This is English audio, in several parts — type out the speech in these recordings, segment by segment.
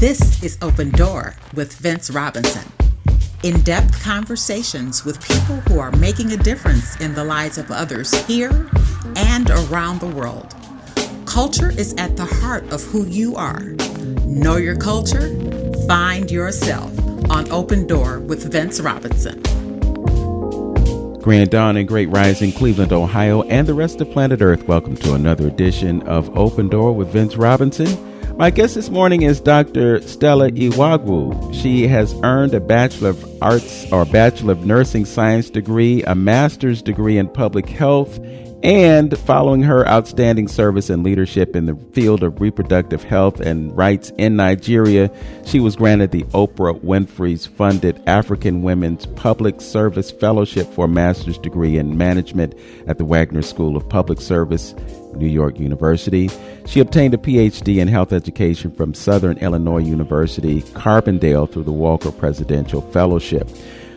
This is Open Door with Vince Robinson. In-depth conversations with people who are making a difference in the lives of others here and around the world. Culture is at the heart of who you are. Know your culture, find yourself on Open Door with Vince Robinson. Grand Dawn and Great Rising, Cleveland, Ohio, and the rest of planet Earth. Welcome to another edition of Open Door with Vince Robinson. My guest this morning is Dr. Stella Iwuagwu. She has earned a Bachelor of Arts or Bachelor of Nursing Science degree, a master's degree in public health, and following her outstanding service and leadership in the field of reproductive health and rights in Nigeria, she was granted the Oprah Winfrey's funded African Women's Public Service Fellowship for a master's degree in management at the Wagner School of Public Service, New York University. She obtained a PhD in health education from Southern Illinois University, Carbondale, through the Walker Presidential Fellowship.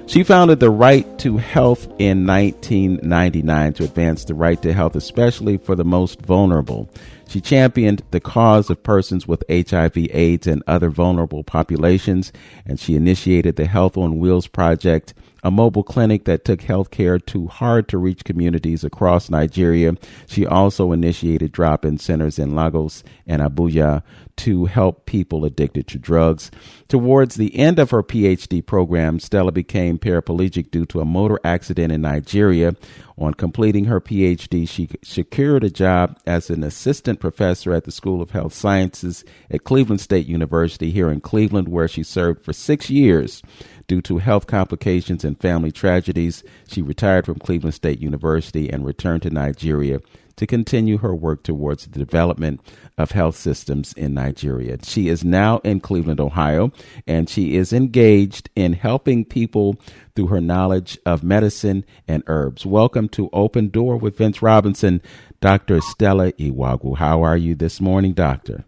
She founded the Right to Health in 1999 to advance the right to health, especially for the most vulnerable. She championed the cause of persons with HIV, AIDS, and other vulnerable populations, and she initiated the Health on Wheels Project, a mobile clinic that took healthcare to hard-to-reach communities across Nigeria. She also initiated drop-in centers in Lagos and Abuja to help people addicted to drugs. Towards the end of her PhD program, Stella became paraplegic due to a motor accident in Nigeria. On completing her PhD, she secured a job as an assistant professor at the School of Health Sciences at Cleveland State University here in Cleveland, where she served for 6 years. Due to health complications and family tragedies, she retired from Cleveland State University and returned to Nigeria to continue her work towards the development of health systems in Nigeria. She is now in Cleveland, Ohio, and she is engaged in helping people through her knowledge of medicine and herbs. Welcome to Open Door with Vince Robinson, Dr. Stella Iwuagwu. How are you this morning, doctor?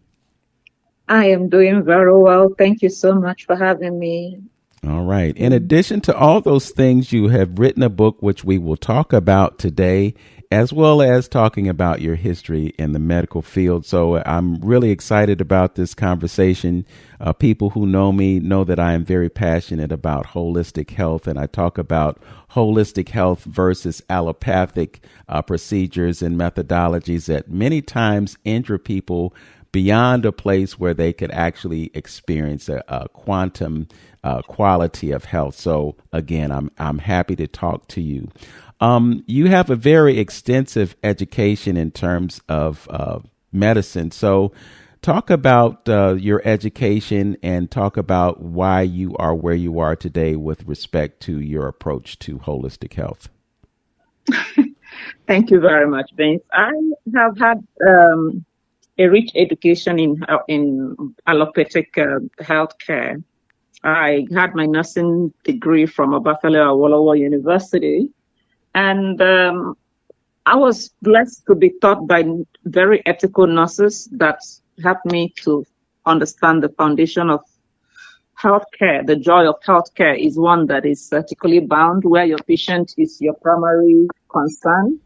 I am doing very well. Thank you so much for having me. All right. In addition to all those things, you have written a book, which we will talk about today, as well as talking about your history in the medical field. So I'm really excited about this conversation. People who know me know that I am very passionate about holistic health, and I talk about holistic health versus allopathic procedures and methodologies that many times injure people beyond a place where they could actually experience a quantum quality of health. So again, I'm happy to talk to you. You have a very extensive education in terms of medicine. So talk about your education and talk about why you are where you are today with respect to your approach to holistic health. Thank you very much, Vince. I have had a rich education in allopathic healthcare. I had my nursing degree from Obafemi Awolowo University, and I was blessed to be taught by very ethical nurses that helped me to understand the foundation of healthcare. The joy of healthcare is one that is ethically bound, where your patient is your primary concern.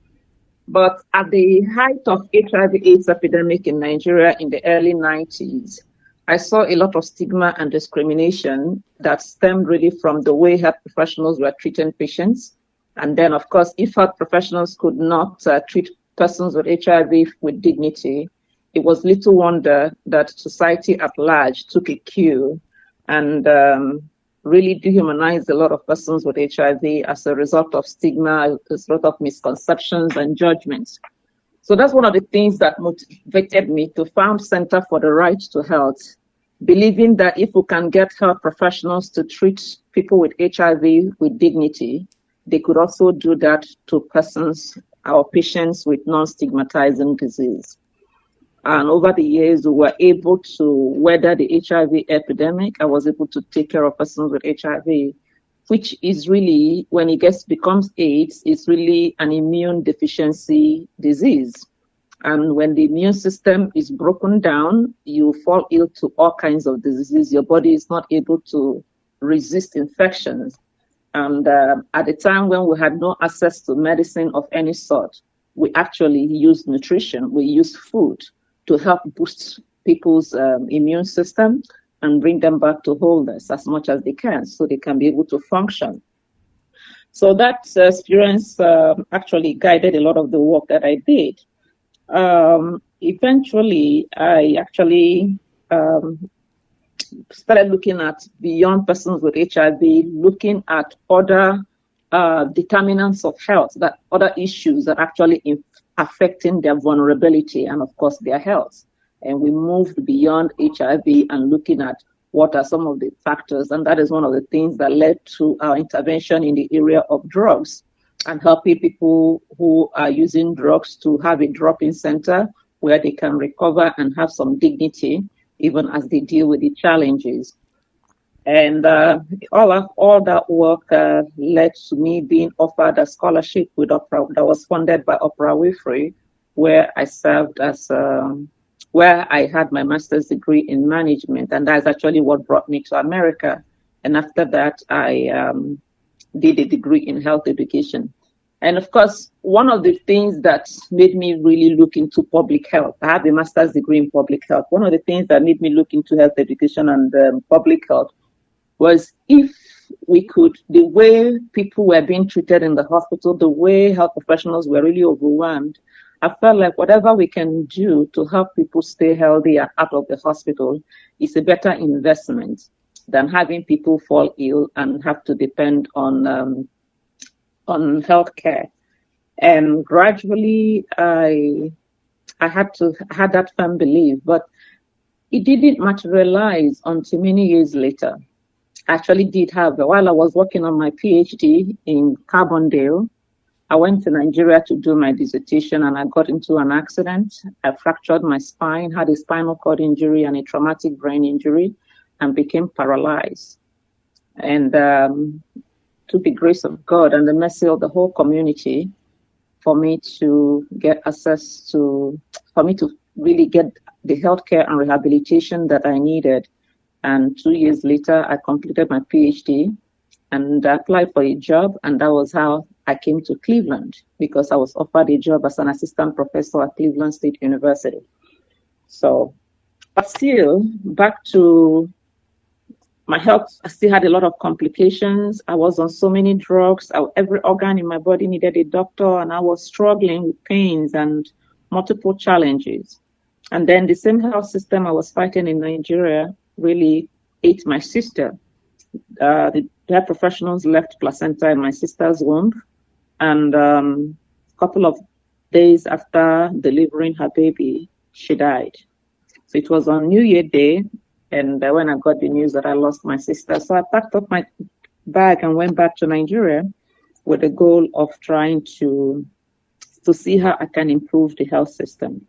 But at the height of HIV/AIDS epidemic in Nigeria in the early 90s, I saw a lot of stigma and discrimination that stemmed really from the way health professionals were treating patients. And then, of course, if health professionals could not treat persons with HIV with dignity, it was little wonder that society at large took a cue and really dehumanized a lot of persons with HIV as a result of stigma, as a result of misconceptions and judgments. So that's one of the things that motivated me to found Center for the Right to Health, believing that if we can get health professionals to treat people with HIV with dignity, they could also do that to persons, our patients with non-stigmatizing disease. And over the years, we were able to weather the HIV epidemic. I was able to take care of persons with HIV, which is really, when it becomes AIDS, it's really an immune deficiency disease. And when the immune system is broken down, you fall ill to all kinds of diseases. Your body is not able to resist infections. And at the time when we had no access to medicine of any sort, we actually used nutrition. We used food to help boost people's immune system and bring them back to wholeness as much as they can so they can be able to function. So that experience actually guided a lot of the work that I did. Eventually, I actually started looking at beyond persons with HIV, looking at other determinants of health, that other issues that actually affecting their vulnerability and, of course, their health. And we moved beyond HIV and looking at what are some of the factors. And that is one of the things that led to our intervention in the area of drugs and helping people who are using drugs to have a drop-in center where they can recover and have some dignity even as they deal with the challenges. And all that work led to me being offered a scholarship with Oprah that was funded by Oprah Winfery, where I served as where I had my master's degree in management, and that's actually what brought me to America. And after that, I did a degree in health education. And of course, one of the things that made me really look into public health, I have a master's degree in public health. One of the things that made me look into health education and public health was if we could, the way people were being treated in the hospital, the way health professionals were really overwhelmed, I felt like whatever we can do to help people stay healthy and out of the hospital is a better investment than having people fall ill and have to depend on healthcare. And gradually, I had that firm belief, but it didn't materialize until many years later. I actually did have, while I was working on my PhD in Carbondale, I went to Nigeria to do my dissertation and I got into an accident. I fractured my spine, had a spinal cord injury and a traumatic brain injury, and became paralyzed. And to the grace of God and the mercy of the whole community, for me to get access to, for me to really get the healthcare and rehabilitation that I needed. And 2 years later, I completed my PhD and applied for a job. And that was how I came to Cleveland, because I was offered a job as an assistant professor at Cleveland State University. So, but still, back to my health, I still had a lot of complications. I was on so many drugs. Every organ in my body needed a doctor, and I was struggling with pains and multiple challenges. And then the same health system I was fighting in Nigeria really ate my sister. The health professionals left placenta in my sister's womb, and a couple of days after delivering her baby, she died. So it was on New Year Day, and when I got the news that I lost my sister, so I packed up my bag and went back to Nigeria with the goal of trying to see how I can improve the health system.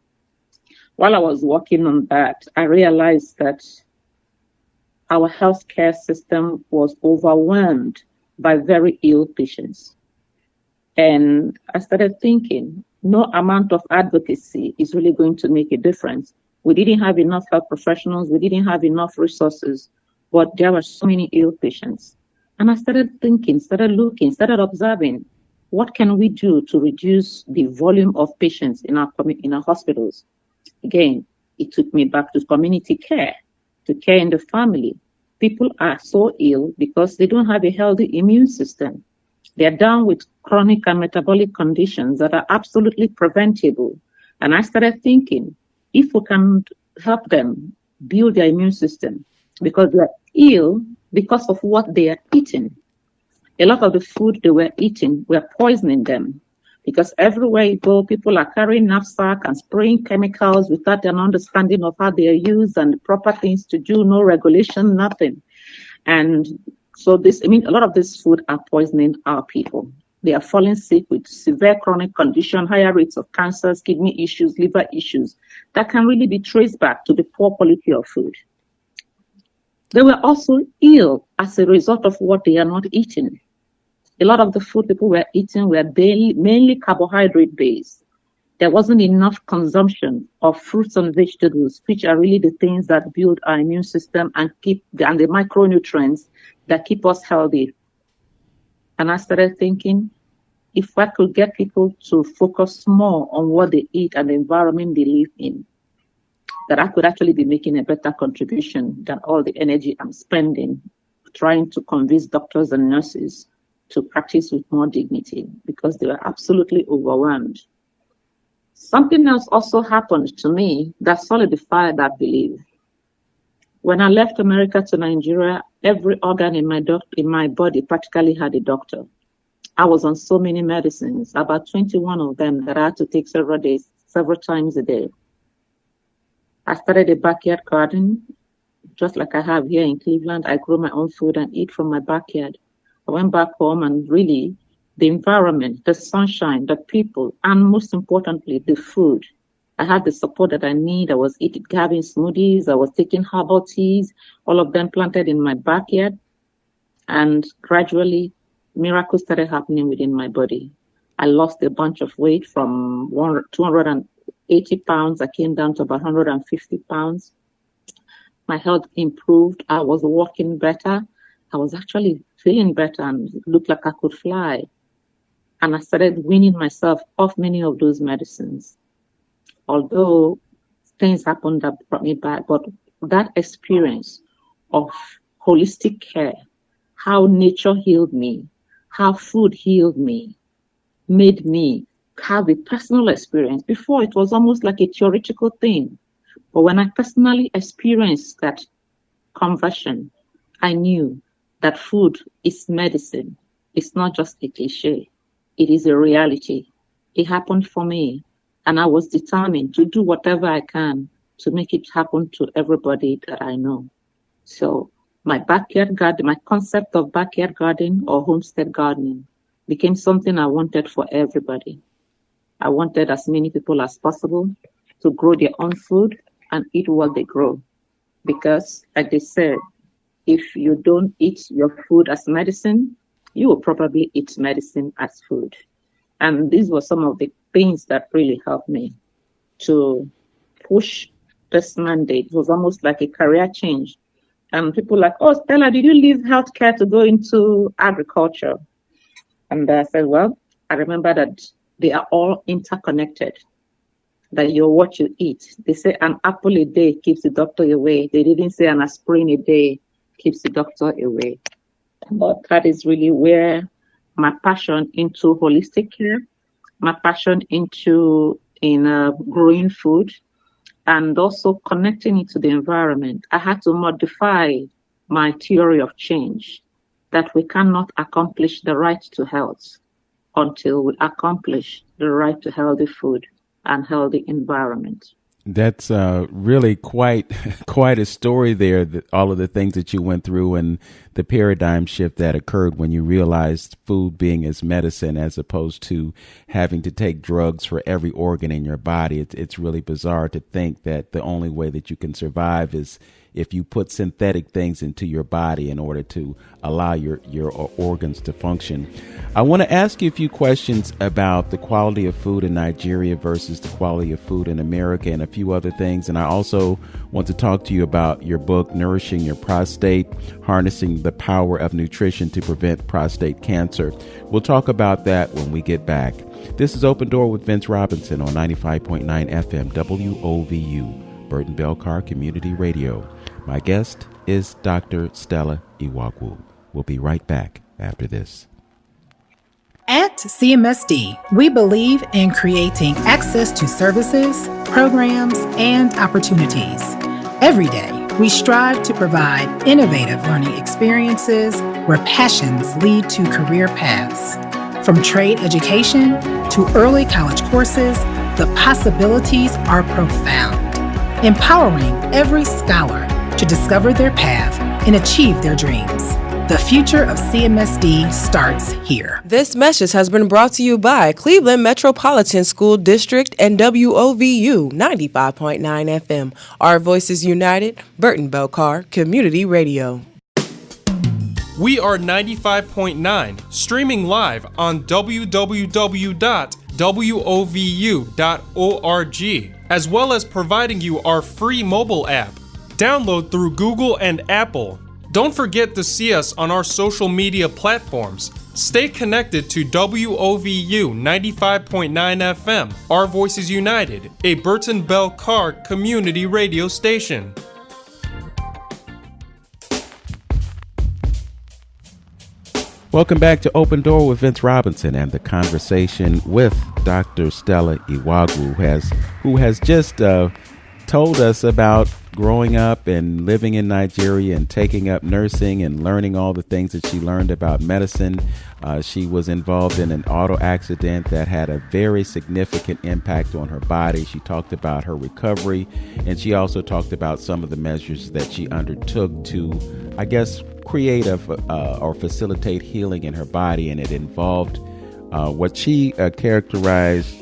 While I was working on that, I realized that our healthcare system was overwhelmed by very ill patients. And I started thinking, no amount of advocacy is really going to make a difference. We didn't have enough health professionals, we didn't have enough resources, but there were so many ill patients. And I started thinking, started looking, started observing, what can we do to reduce the volume of patients in our hospitals? Again, it took me back to community care, to care in the family. People are so ill because they don't have a healthy immune system. They're down with chronic and metabolic conditions that are absolutely preventable. And I started thinking, if we can help them build their immune system, because they're ill because of what they are eating. A lot of the food they were eating were poisoning them, because everywhere you go, people are carrying knapsack and spraying chemicals without an understanding of how they are used and the proper things to do, no regulation, nothing. And so a lot of this food are poisoning our people. They are falling sick with severe chronic condition, higher rates of cancers, kidney issues, liver issues that can really be traced back to the poor quality of food. They were also ill as a result of what they are not eating. A lot of the food people were eating were mainly carbohydrate based. There wasn't enough consumption of fruits and vegetables, which are really the things that build our immune system and the micronutrients that keep us healthy. And I started thinking, if I could get people to focus more on what they eat and the environment they live in, that I could actually be making a better contribution than all the energy I'm spending trying to convince doctors and nurses to practice with more dignity, because they were absolutely overwhelmed. Something else also happened to me that solidified that belief. When I left America to Nigeria, every organ in my body practically had a doctor. I was on so many medicines, about 21 of them that I had to take several times a day. I started a backyard garden, just like I have here in Cleveland. I grow my own food and eat from my backyard. I went back home, and really the environment, the sunshine, the people, and most importantly, the food. I had the support that I need. I was having smoothies. I was taking herbal teas, all of them planted in my backyard. And gradually, miracles started happening within my body. I lost a bunch of weight from 280 pounds. I came down to about 150 pounds. My health improved. I was walking better. I was actually feeling better and it looked like I could fly. And I started weaning myself off many of those medicines. Although things happened that brought me back, but that experience of holistic care, how nature healed me, how food healed me, made me have a personal experience. Before, it was almost like a theoretical thing. But when I personally experienced that conversion, I knew that food is medicine. It's not just a cliche. It is a reality. It happened for me. And I was determined to do whatever I can to make it happen to everybody that I know. So my backyard garden, my concept of backyard garden or homestead gardening became something I wanted for everybody. I wanted as many people as possible to grow their own food and eat what they grow. Because, like they said, if you don't eat your food as medicine, you will probably eat medicine as food. And these were some of the things that really helped me to push this mandate. It was almost like a career change. And people like, oh, Stella, did you leave healthcare to go into agriculture? And I said, well, I remember that they are all interconnected, that you're what you eat. They say an apple a day keeps the doctor away. They didn't say an aspirin a day keeps the doctor away. But that is really where my passion into holistic care, my passion into growing food, and also connecting it to the environment. I had to modify my theory of change, that we cannot accomplish the right to health until we accomplish the right to healthy food and healthy environment. That's really quite a story there, all of the things that you went through and the paradigm shift that occurred when you realized food being as medicine as opposed to having to take drugs for every organ in your body. It's really bizarre to think that the only way that you can survive is if you put synthetic things into your body in order to allow your organs to function. I want to ask you a few questions about the quality of food in Nigeria versus the quality of food in America and a few other things. And I also want to talk to you about your book, Nourishing Your Prostate, Harnessing the Power of Nutrition to Prevent Prostate Cancer. We'll talk about that when we get back. This is Open Door with Vince Robinson on 95.9 FM WOVU, Burton Belcar Community Radio. My guest is Dr. Stella Iwuagwu. We'll be right back after this. At CMSD, we believe in creating access to services, programs, and opportunities. Every day, we strive to provide innovative learning experiences where passions lead to career paths. From trade education to early college courses, the possibilities are profound, empowering every scholar to discover their path and achieve their dreams. The future of CMSD starts here. This message has been brought to you by Cleveland Metropolitan School District and WOVU 95.9 FM. Our voices united, Burton Belcar Community Radio. We are 95.9, streaming live on www.wovu.org, as well as providing you our free mobile app. Download through Google and Apple. Don't forget to see us on our social media platforms. Stay connected to WOVU 95.9 FM, Our Voices United, a Burton Bell Carr community radio station. Welcome back to Open Door with Vince Robinson and the conversation with Dr. Stella Iwuagwu, who has just told us about growing up and living in Nigeria and taking up nursing and learning all the things that she learned about medicine. She was involved in an auto accident that had a very significant impact on her body. She talked about her recovery, and she also talked about some of the measures that she undertook to, I guess, create or facilitate healing in her body. And it involved what she characterized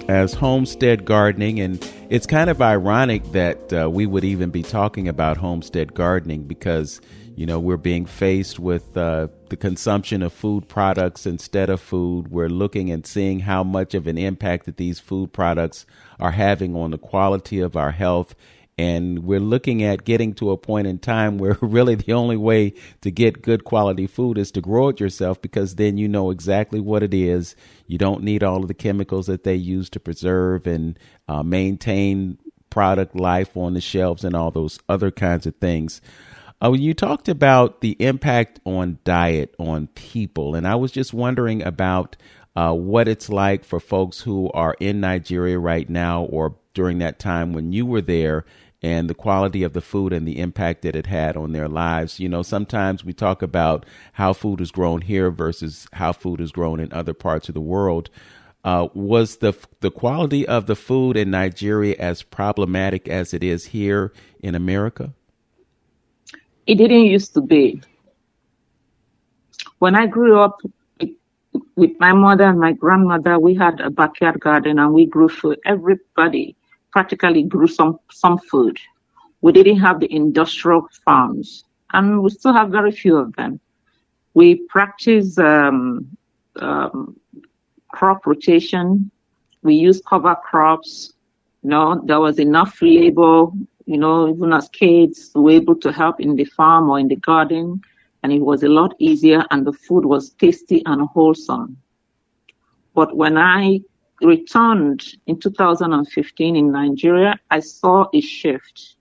as homestead gardening. And it's kind of ironic that we would even be talking about homestead gardening because, you know, we're being faced with the consumption of food products instead of food. We're looking and seeing how much of an impact that these food products are having on the quality of our health. And we're looking at getting to a point in time where really the only way to get good quality food is to grow it yourself, because then you know exactly what it is. You don't need all of the chemicals that they use to preserve and maintain product life on the shelves and all those other kinds of things. You talked about the impact on diet on people, and I was just wondering about what it's like for folks who are in Nigeria right now or during that time when you were there, and the quality of the food and the impact that it had on their lives. You know, sometimes we talk about how food is grown here versus how food is grown in other parts of the world. Was the quality of the food in Nigeria as problematic as it is here in America? It didn't used to be. When I grew up with my mother and my grandmother, we had a backyard garden and we grew food. Everybody practically grew some food. We didn't have the industrial farms, and we still have very few of them. We practice crop rotation. We use cover crops. You know, there was enough labor, you know, even as kids, we were able to help in the farm or in the garden, and it was a lot easier, and the food was tasty and wholesome. But when I returned in 2015 in Nigeria, I saw a shift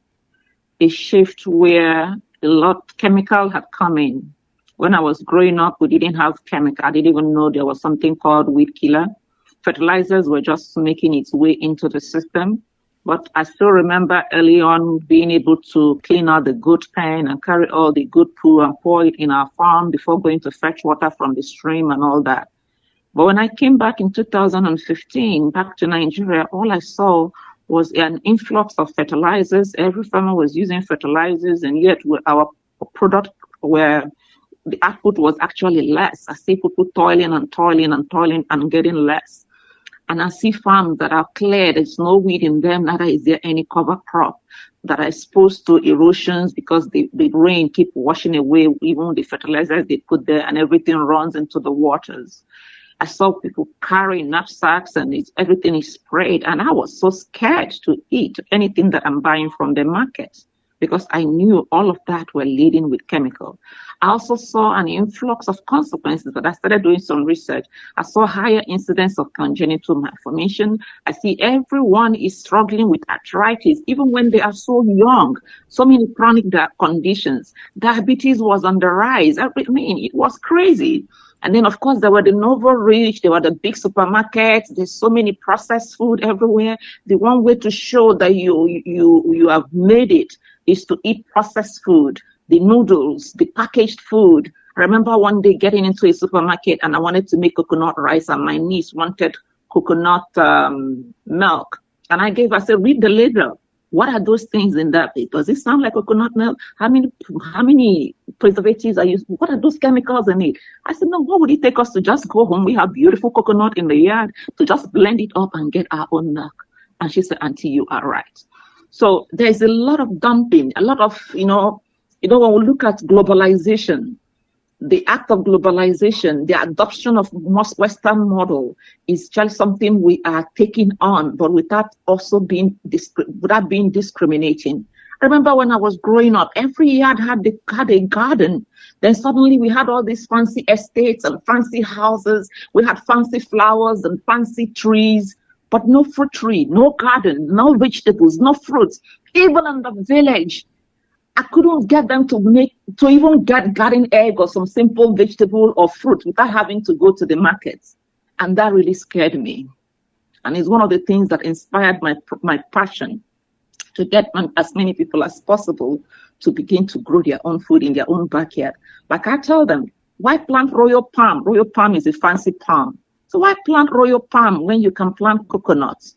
where a lot chemical had come in. When I was growing up, we didn't have chemical. I didn't even know there was something called weed killer. Fertilizers were just making its way into the system. But I still remember early on being able to clean out the goat pen and carry all the goat poo and pour it in our farm before going to fetch water from the stream and all that. But when I came back in 2015, back to Nigeria, all I saw was an influx of fertilizers. Every farmer was using fertilizers, and yet our product, where the output was actually less. I see people toiling and getting less. And I see farms that are clear, there's no weed in them, neither is there any cover crop, that are exposed to erosions because the rain keep washing away even the fertilizers they put there, and everything runs into the waters. I saw people carrying knapsacks and everything is sprayed. And I was so scared to eat anything that I'm buying from the market because I knew all of that were laden with chemical. I also saw an influx of consequences, but I started doing some research. I saw higher incidence of congenital malformation. I see everyone is struggling with arthritis, even when they are so young. So many chronic conditions. Diabetes was on the rise. I mean, it was crazy. And then, of course, there were the novel rich, there were the big supermarkets. There's so many processed food everywhere. The one way to show that you have made it is to eat processed food, the noodles, the packaged food. I remember one day getting into a supermarket and I wanted to make coconut rice, and my niece wanted coconut milk. And I said, read the label. What are those things in that? Does it sound like coconut milk? How many preservatives are used? What are those chemicals in it? I said, no, what would it take us to just go home? We have beautiful coconut in the yard, to just blend it up and get our own milk. And she said, Auntie, you are right. So there's a lot of dumping, a lot of, when we look at globalization, the act of globalization, the adoption of most Western model is just something we are taking on, but without also being discriminating. I remember when I was growing up, every yard had a garden. Then suddenly we had all these fancy estates and fancy houses. We had fancy flowers and fancy trees, but no fruit tree, no garden, no vegetables, no fruits. Even in the village, I couldn't get them to even get garden egg or some simple vegetable or fruit without having to go to the markets. And that really scared me. And it's one of the things that inspired my passion to get as many people as possible to begin to grow their own food in their own backyard. Like I tell them, why plant royal palm? Royal palm is a fancy palm. So why plant royal palm when you can plant coconuts?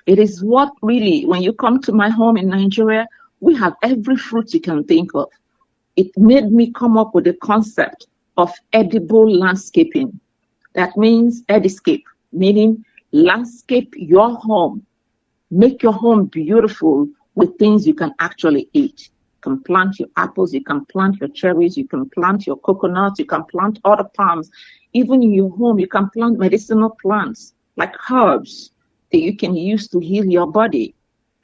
It is what really, when you come to my home in Nigeria, we have every fruit you can think of. It made me come up with the concept of edible landscaping. That means ediscape, meaning landscape your home. Make your home beautiful with things you can actually eat. You can plant your apples, you can plant your cherries, you can plant your coconuts, you can plant other palms. Even in your home, you can plant medicinal plants like herbs that you can use to heal your body.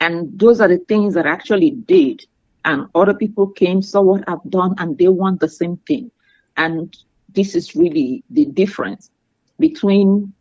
And those are the things that I actually did. And other people came, saw what I've done, and they want the same thing. And this is really the difference between,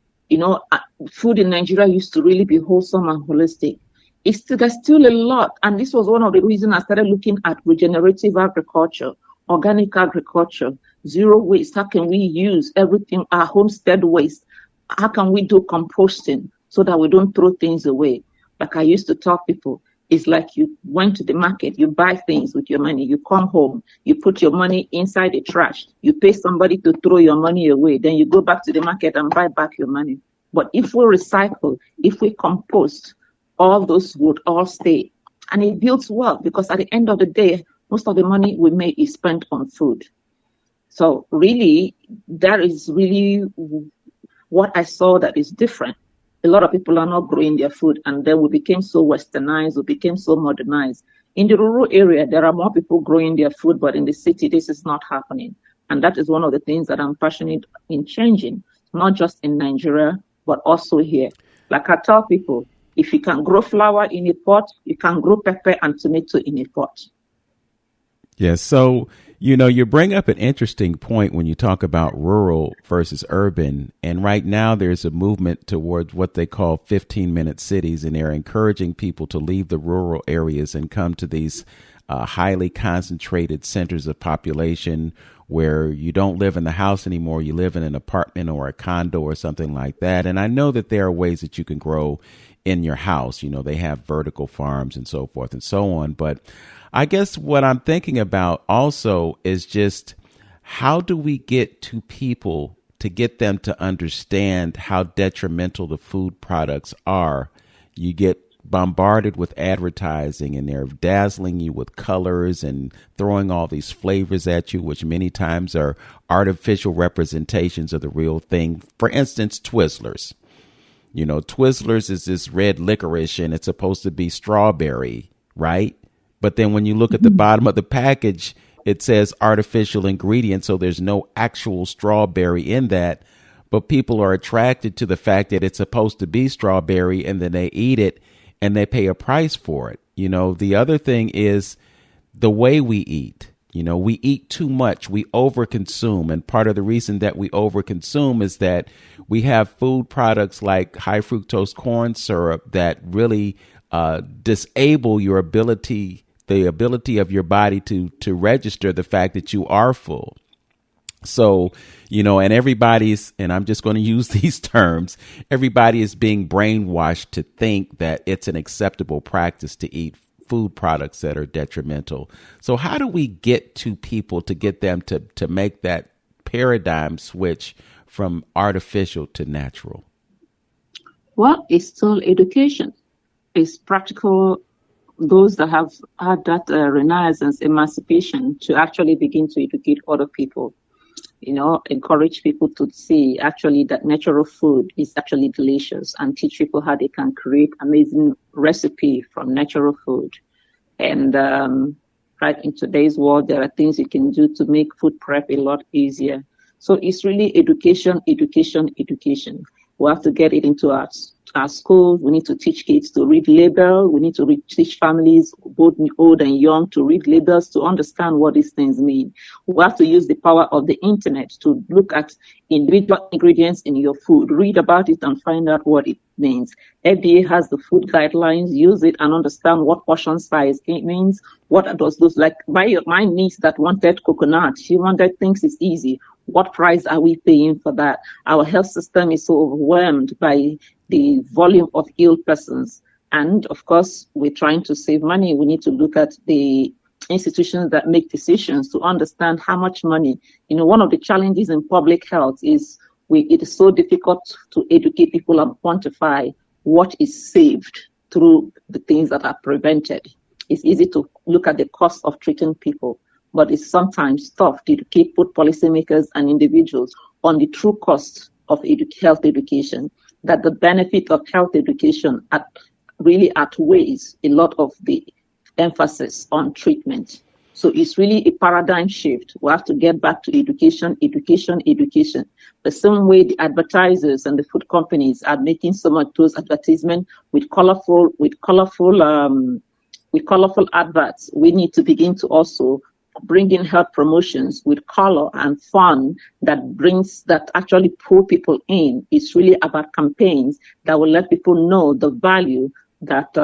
food in Nigeria used to really be wholesome and holistic. There's still a lot. And this was one of the reasons I started looking at regenerative agriculture, organic agriculture, zero waste. How can we use everything, our homestead waste? How can we do composting so that we don't throw things away? Like I used to tell people, it's like you went to the market, you buy things with your money, you come home, you put your money inside the trash, you pay somebody to throw your money away, then you go back to the market and buy back your money. But if we recycle, if we compost, all those would all stay. And it builds wealth because at the end of the day, most of the money we make is spent on food. So really, that is really what I saw that is different. A lot of people are not growing their food, and then we became so westernized, we became so modernized. In the rural area, there are more people growing their food, but in the city, this is not happening. And that is one of the things that I'm passionate in changing, not just in Nigeria, but also here. Like I tell people, if you can grow flower in a pot, you can grow pepper and tomato in a pot. Yes. So, you bring up an interesting point when you talk about rural versus urban. And right now there's a movement towards what they call 15-minute cities, and they're encouraging people to leave the rural areas and come to these highly concentrated centers of population where you don't live in the house anymore. You live in an apartment or a condo or something like that. And I know that there are ways that you can grow in your house. They have vertical farms and so forth and so on. But I guess what I'm thinking about also is just how do we get to people to get them to understand how detrimental the food products are? You get bombarded with advertising and they're dazzling you with colors and throwing all these flavors at you, which many times are artificial representations of the real thing. For instance, Twizzlers. Twizzlers is this red licorice and it's supposed to be strawberry, right? But then when you look at the bottom of the package, it says artificial ingredients. So there's no actual strawberry in that. But people are attracted to the fact that it's supposed to be strawberry, and then they eat it and they pay a price for it. The other thing is the way we eat. We eat too much. We overconsume. And part of the reason that we overconsume is that we have food products like high fructose corn syrup that really disable your ability, the ability of your body to register the fact that you are full. So, and everybody's, and I'm just going to use these terms, everybody is being brainwashed to think that it's an acceptable practice to eat food products that are detrimental. So how do we get to people to get them to make that paradigm switch from artificial to natural? Well, it's still education. It's practical. Those that have had that renaissance, emancipation, to actually begin to educate other people, encourage people to see actually that natural food is actually delicious, and teach people how they can create amazing recipe from natural food. And right in today's world, there are things you can do to make food prep a lot easier. So it's really education, education, education. We have to get it into our our schools. We need to teach kids to read labels. We need to teach families, both old and young, to read labels, to understand what these things mean. We have to use the power of the internet to look at individual ingredients in your food, read about it and find out what it means. FDA has the food guidelines. Use it and understand what portion size it means. What does those, like my niece that wanted coconut, she thinks it's easy. What price are we paying for that? Our health system is so overwhelmed by the volume of ill persons. And of course, we're trying to save money. We need to look at the institutions that make decisions to understand how much money. One of the challenges in public health is it is so difficult to educate people and quantify what is saved through the things that are prevented. It's easy to look at the cost of treating people, but it's sometimes tough to educate both policymakers and individuals on the true cost of health education, that the benefit of health education really outweighs a lot of the emphasis on treatment. So it's really a paradigm shift. We have to get back to education. The same way the advertisers and the food companies are making some of those advertisements with colorful adverts, we need to begin to also bring in health promotions with color and fun that actually pull people in. It's really about campaigns that will let people know the value that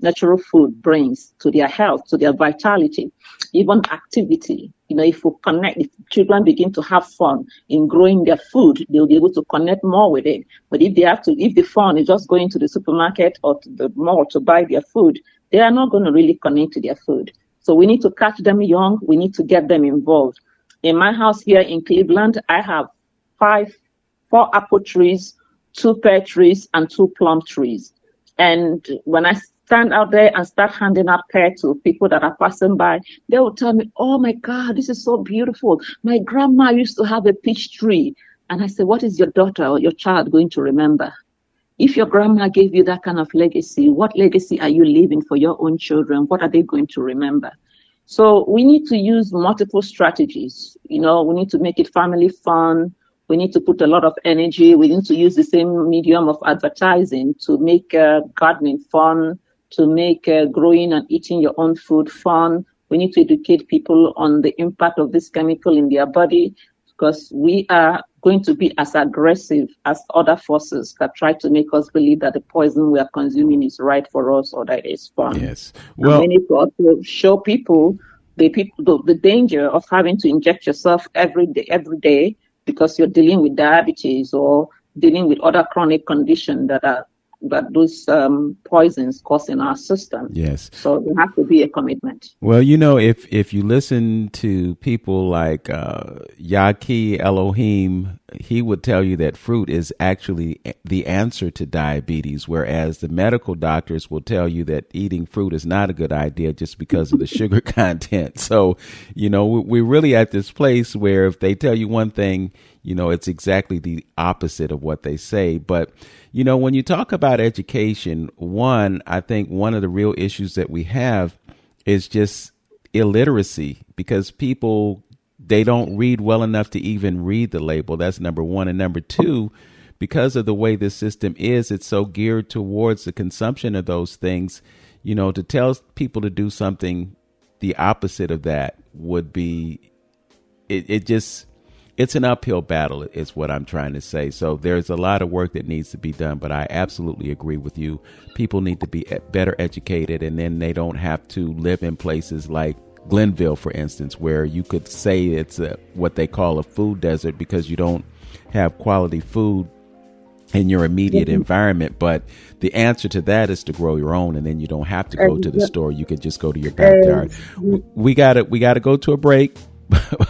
natural food brings to their health, to their vitality, even activity. If we connect, if children begin to have fun in growing their food, they'll be able to connect more with it. But if the fun is just going to the supermarket or to the mall to buy their food, they are not going to really connect to their food. So we need to catch them young. We need to get them involved. In my house here in Cleveland, I have 4 apple trees, 2 pear trees, and 2 plum trees. And when I stand out there and start handing out pear to people that are passing by, they will tell me, "Oh my God, this is so beautiful. My grandma used to have a peach tree." And I say, what is your daughter or your child going to remember? If your grandma gave you that kind of legacy, what legacy are you leaving for your own children? What are they going to remember? So we need to use multiple strategies. We need to make it family fun. We need to put a lot of energy. We need to use the same medium of advertising to make gardening fun, to make growing and eating your own food fun. We need to educate people on the impact of this chemical in their body, because we are going to be as aggressive as other forces that try to make us believe that the poison we are consuming is right for us or that it is fun. Yes. Well, we need to also show people the danger of having to inject yourself every day because you're dealing with diabetes or dealing with other chronic conditions that those poisons cause in our system. Yes. So there has to be a commitment. Well, if you listen to people like Yaki Elohim, he would tell you that fruit is actually the answer to diabetes, whereas the medical doctors will tell you that eating fruit is not a good idea just because of the sugar content. So, we're really at this place where if they tell you one thing, it's exactly the opposite of what they say. But, when you talk about education, I think one of the real issues that we have is just illiteracy, because people, they don't read well enough to even read the label. That's number one. And number two, because of the way this system is, it's so geared towards the consumption of those things, to tell people to do something the opposite of that would be, it's an uphill battle is what I'm trying to say. So there's a lot of work that needs to be done, but I absolutely agree with you. People need to be better educated, and then they don't have to live in places like Glenville, for instance, where you could say it's what they call a food desert because you don't have quality food in your immediate environment. But the answer to that is to grow your own, and then you don't have to go to the store. You could just go to your backyard. We got to go to a break.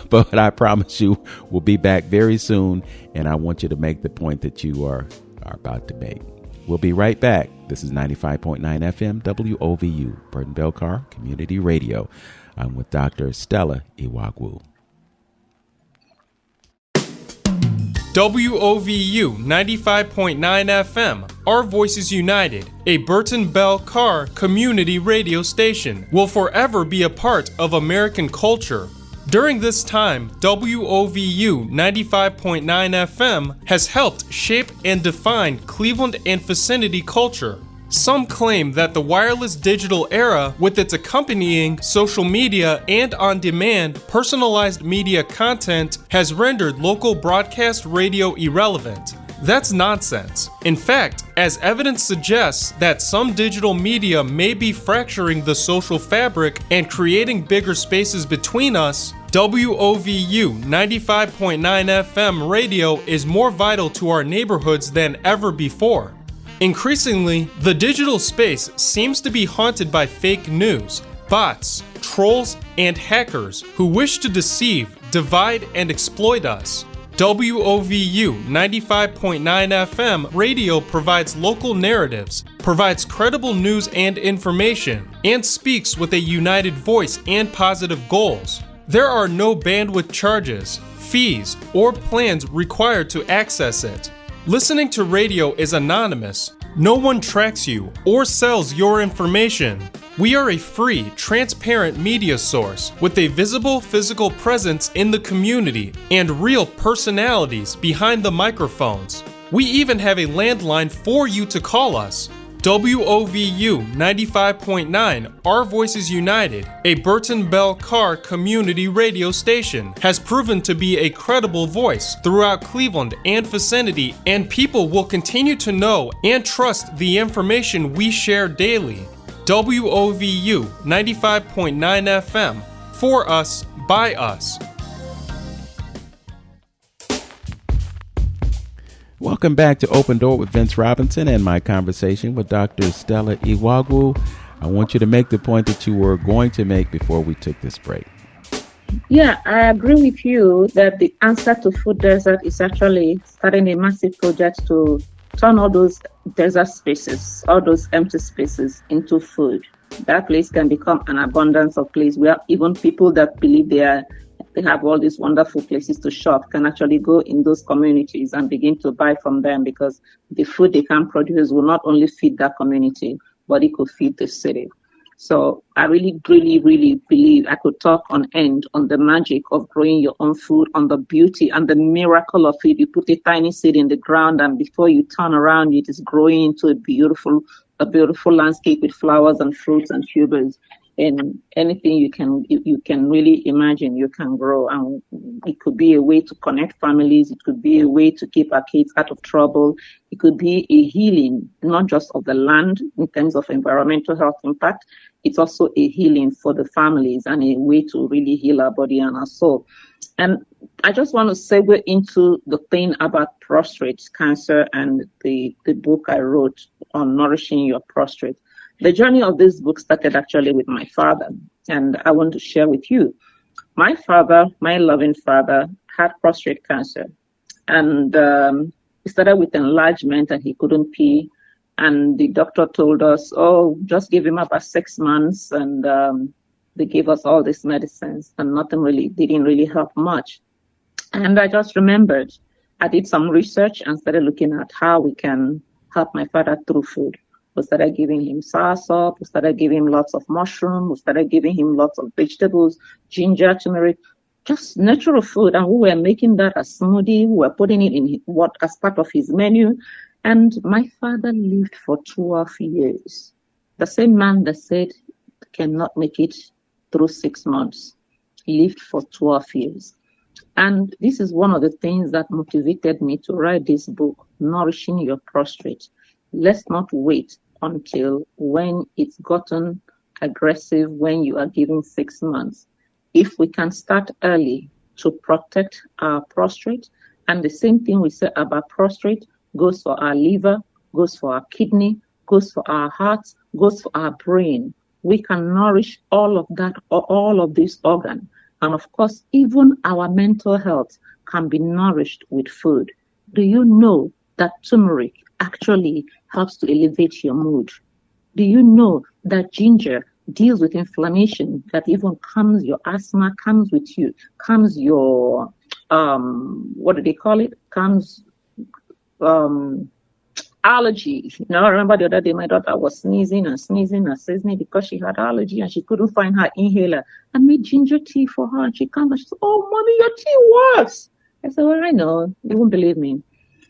But I promise you we'll be back very soon, and I want you to make the point that you are about to make. We'll be right back. This is 95.9 FM WOVU, Burton Belcar Community Radio. I'm with Dr. Stella Iwuagwu. WOVU 95.9 FM, Our Voices United, a Burton Bell Carr community radio station, will forever be a part of American culture. During this time, WOVU 95.9 FM has helped shape and define Cleveland and vicinity culture. Some claim that the wireless digital era, with its accompanying social media and on-demand personalized media content, has rendered local broadcast radio irrelevant. That's nonsense. In fact, as evidence suggests that some digital media may be fracturing the social fabric and creating bigger spaces between us, WOVU 95.9 FM radio is more vital to our neighborhoods than ever before. Increasingly, the digital space seems to be haunted by fake news, bots, trolls, and hackers who wish to deceive, divide, and exploit us. WOVU 95.9 FM radio provides local narratives, provides credible news and information, and speaks with a united voice and positive goals. There are no bandwidth charges, fees, or plans required to access it. Listening to radio is anonymous. No one tracks you or sells your information. We are a free, transparent media source with a visible physical presence in the community and real personalities behind the microphones. We even have a landline for you to call us. WOVU 95.9, Our Voices United, a Burton Bell Carr community radio station, has proven to be a credible voice throughout Cleveland and vicinity, and people will continue to know and trust the information we share daily. WOVU 95.9 FM, for us, by us. Welcome back to Open Door with Vince Robinson and my conversation with Dr. Stella Iwuagwu. I want you to make the point that you were going to make before we took this break. Yeah, I agree with you that the answer to food desert is actually starting a massive project to turn all those desert spaces, all those empty spaces into food. That place can become an abundance of place where even people that believe they have all these wonderful places to shop can actually go in those communities and begin to buy from them, because the food they can produce will not only feed that community, but it could feed the city. So I really believe I could talk on end on the magic of growing your own food, on the beauty and the miracle of it. You put a tiny seed in the ground, and before you turn around, it is growing into a beautiful landscape with flowers and fruits and tubers. And anything you can really imagine, you can grow. And it could be a way to connect families. It could be a way to keep our kids out of trouble. It could be a healing, not just of the land in terms of environmental health impact. It's also a healing for the families and a way to really heal our body and our soul. And I just want to segue into the thing about prostate cancer and the book I wrote on nourishing your prostate. The journey of this book started actually with my father, and I want to share with you. My father, my loving father, had prostate cancer, and it started with enlargement, and he couldn't pee. And the doctor told us, just give him about 6 months, and they gave us all these medicines, and didn't really help much. And I just remembered, I did some research and started looking at how we can help my father through food. We started giving him soursop, we started giving him lots of mushroom, we started giving him lots of vegetables, ginger, turmeric, just natural food. And we were making that a smoothie, we were putting it in as part of his menu. And my father lived for 12 years. The same man that said cannot make it through 6 months, he lived for 12 years. And this is one of the things that motivated me to write this book, Nourishing Your Prostate. Let's not wait until when it's gotten aggressive, when you are giving 6 months. If we can start early to protect our prostate, and the same thing we say about prostate goes for our liver, goes for our kidney, goes for our heart, goes for our brain. We can nourish all of that, all of these organs. And of course, even our mental health can be nourished with food. Do you know that turmeric actually helps to elevate your mood? Do you know that ginger deals with inflammation, that even calms your asthma, calms your, what do they call it? Calms allergy. I remember the other day my daughter was sneezing because she had allergy and she couldn't find her inhaler. I made ginger tea for her and she came and she said, "Oh, mommy, your tea works." I said, "Well, I know. You won't believe me."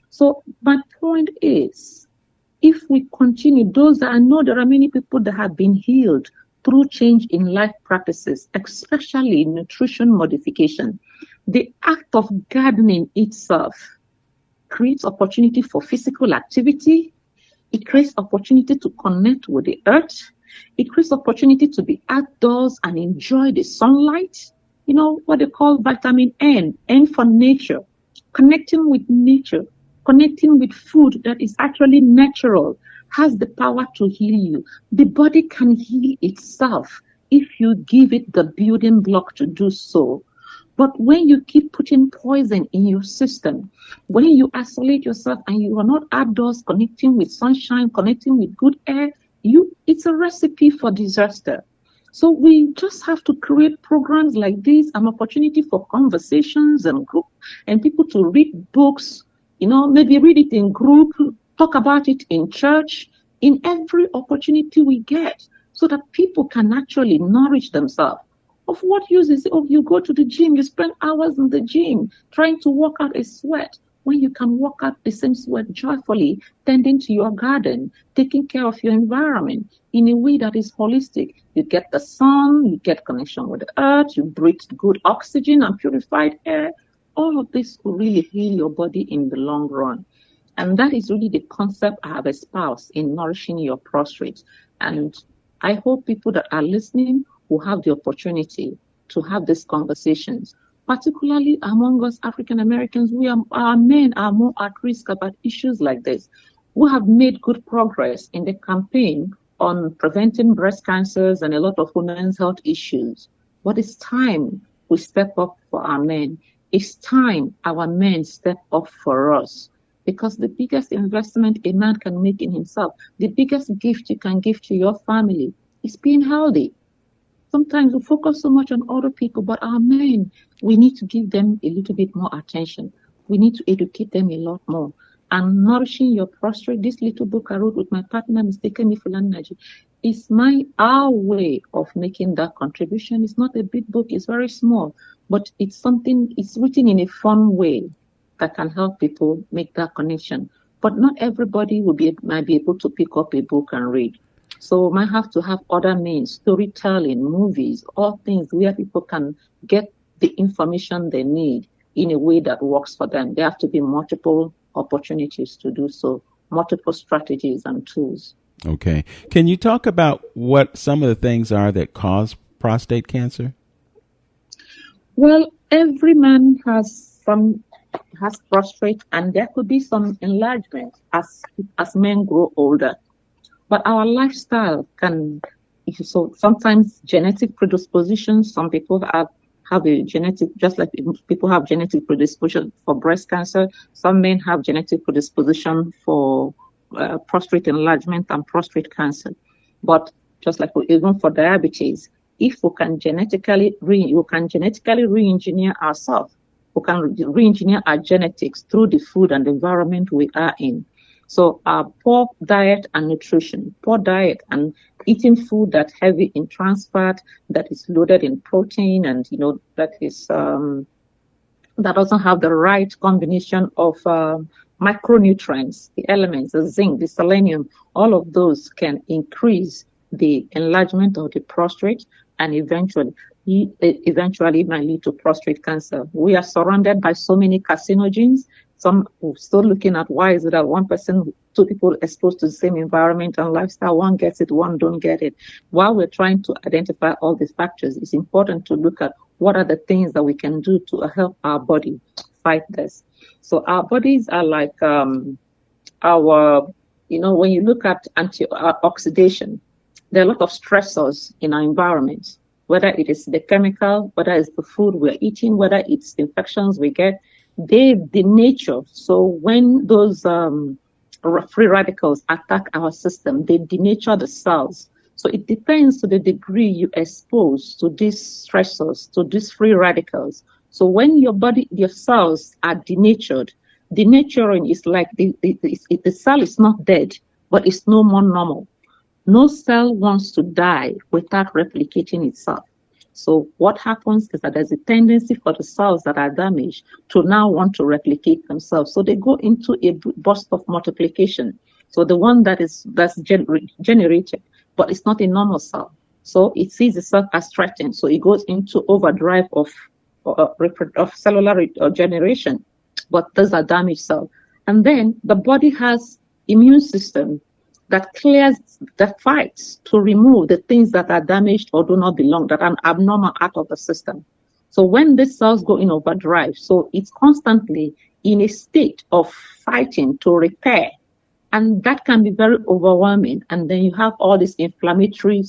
So my point is, if we continue, I know there are many people that have been healed through change in life practices, especially nutrition modification. The act of gardening itself creates opportunity for physical activity. It creates opportunity to connect with the earth. It creates opportunity to be outdoors and enjoy the sunlight. What they call vitamin N for nature. Connecting with nature, connecting with food that is actually natural, has the power to heal you. The body can heal itself if you give it the building block to do so. But when you keep putting poison in your system, when you isolate yourself and you are not outdoors connecting with sunshine, connecting with good air, it's a recipe for disaster. So we just have to create programs like this, an opportunity for conversations and group and people to read books, maybe read it in group, talk about it in church, in every opportunity we get, so that people can actually nourish themselves. Of what use is it? You go to the gym, you spend hours in the gym trying to work out a sweat, when you can work out the same sweat joyfully, tending to your garden, taking care of your environment in a way that is holistic. You get the sun, you get connection with the earth, you breathe good oxygen and purified air. All of this will really heal your body in the long run. And that is really the concept I have espoused in nourishing your prostate. And I hope people that are listening will have the opportunity to have these conversations. Particularly among us African Americans, our men are more at risk about issues like this. We have made good progress in the campaign on preventing breast cancers and a lot of women's health issues. But it's time we step up for our men. It's time our men step up for us. Because the biggest investment a man can make in himself, the biggest gift you can give to your family is being healthy. Sometimes we focus so much on other people, but our men, we need to give them a little bit more attention. We need to educate them a lot more. And nourishing your prostate, this little book I wrote with my partner, Mr. Kemi Fulanaji, is our way of making that contribution. It's not a big book, it's very small, but it's written in a fun way that can help people make that connection. But not everybody might be able to pick up a book and read. So we might have to have other means, storytelling, movies, all things where people can get the information they need in a way that works for them. There have to be multiple opportunities to do so, multiple strategies and tools. Okay. Can you talk about what some of the things are that cause prostate cancer? Well, every man has prostate, and there could be some enlargement as men grow older. But our lifestyle so sometimes genetic predispositions, some people have a genetic, just like people have genetic predisposition for breast cancer, some men have genetic predisposition for prostate enlargement and prostate cancer. But just like even for diabetes, if we can genetically re-engineer ourselves, we can re-engineer our genetics through the food and the environment we are in. So our poor diet and nutrition, poor diet and eating food that's heavy in trans fat, that is loaded in protein, and that doesn't have the right combination of micronutrients, the elements, the zinc, the selenium, all of those can increase the enlargement of the prostate and eventually might lead to prostate cancer. We are surrounded by so many carcinogens. Some are still looking at why is it that two people exposed to the same environment and lifestyle, one gets it, one don't get it. While we're trying to identify all these factors, it's important to look at what are the things that we can do to help our body fight this. So our bodies are like when you look at antioxidation, there are a lot of stressors in our environment, whether it is the chemical, whether it's the food we're eating, whether it's infections we get. They denature. So when those free radicals attack our system, they denature the cells. So it depends to the degree you expose to these stressors, to these free radicals. So when your cells are denatured, denaturing is like the cell is not dead, but it's no more normal. No cell wants to die without replicating itself. So what happens is that there's a tendency for the cells that are damaged to now want to replicate themselves. So they go into a burst of multiplication. So the one that's generated, but it's not a normal cell. So it sees itself as threatened. So it goes into overdrive of cellular regeneration. But those are damaged cells. And then the body has immune system that clears, that fights to remove the things that are damaged or do not belong, that are abnormal out of the system. So when these cells go in overdrive, so it's constantly in a state of fighting to repair. And that can be very overwhelming. And then you have all these inflammatory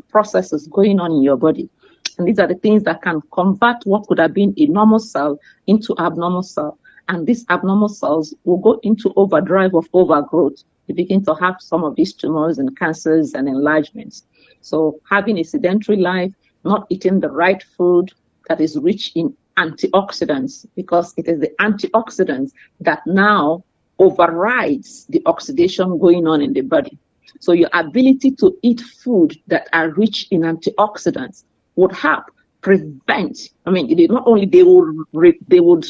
processes going on in your body. And these are the things that can convert what could have been a normal cell into abnormal cell. And these abnormal cells will go into overdrive of overgrowth. You begin to have some of these tumors and cancers and enlargements. So having a sedentary life, not eating the right food that is rich in antioxidants, because it is the antioxidants that now overrides the oxidation going on in the body. So your ability to eat food that are rich in antioxidants would help prevent, not only they would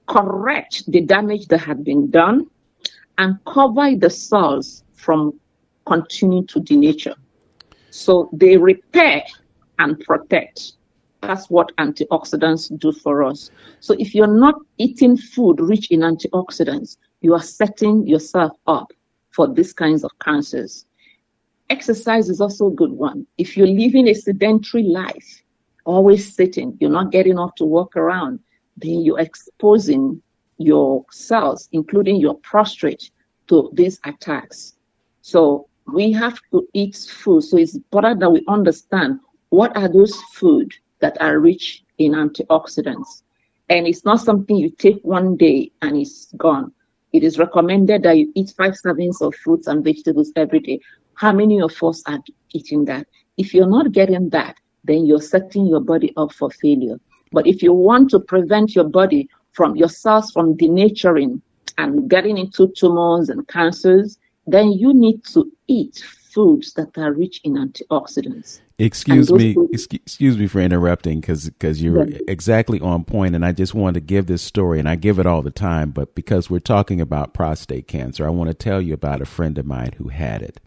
correct the damage that had been done and cover the cells from continuing to denature. So they repair and protect. That's what antioxidants do for us. So if you're not eating food rich in antioxidants, you are setting yourself up for these kinds of cancers. Exercise is also a good one. If you're living a sedentary life, always sitting, you're not getting off to walk around, then you're exposing your cells, including your prostate, to these attacks. So we have to eat food. So it's important that we understand what are those food that are rich in antioxidants. And it's not something you take one day and it's gone. It is recommended that you eat 5 servings of fruits and vegetables every day. How many of us are eating that? If you're not getting that, then you're setting your body up for failure. But if you want to prevent your body from your cells from denaturing and getting into tumors and cancers, then you need to eat foods that are rich in antioxidants. Excuse me for interrupting, because you're exactly on point, and I just want to give this story, and I give it all the time, but because we're talking about prostate cancer, I want to tell you about a friend of mine who had it.